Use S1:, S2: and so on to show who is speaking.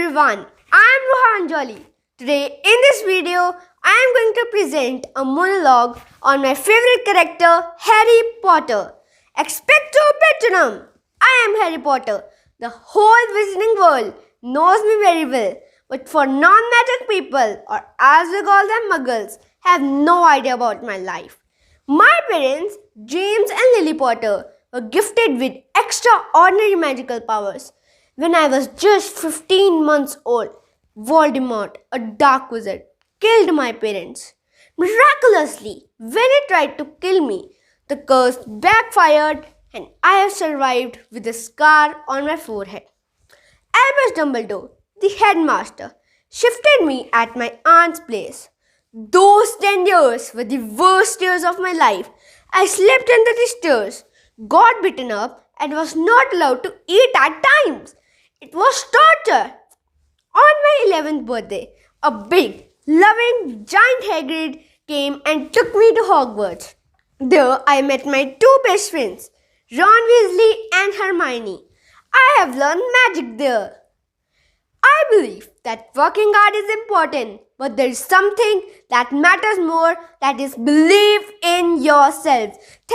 S1: everyone, I am Ruhaan Jolly. Today in this video, I am going to present a monologue on my favorite character, Harry Potter. Expecto Patronum! I am Harry Potter. The whole visiting world knows me very well. But for non-magic people, or as we call them muggles, have no idea about my life. My parents, James and Lily Potter, were gifted with extraordinary magical powers. When I was just 15 months old, Voldemort, a dark wizard, killed my parents. Miraculously, when he tried to kill me, the curse backfired and I have survived with a scar on my forehead. Albus Dumbledore, the headmaster, shifted me at my aunt's place. Those 10 years were the worst years of my life. I slept under the stairs, got beaten up, and was not allowed to eat at times. It was torture. On my 11th birthday, a big, loving, giant Hagrid came and took me to Hogwarts. There I met my two best friends, Ron Weasley and Hermione. I have learned magic there. I believe that working hard is important, but there is something that matters more, that is believe in yourself.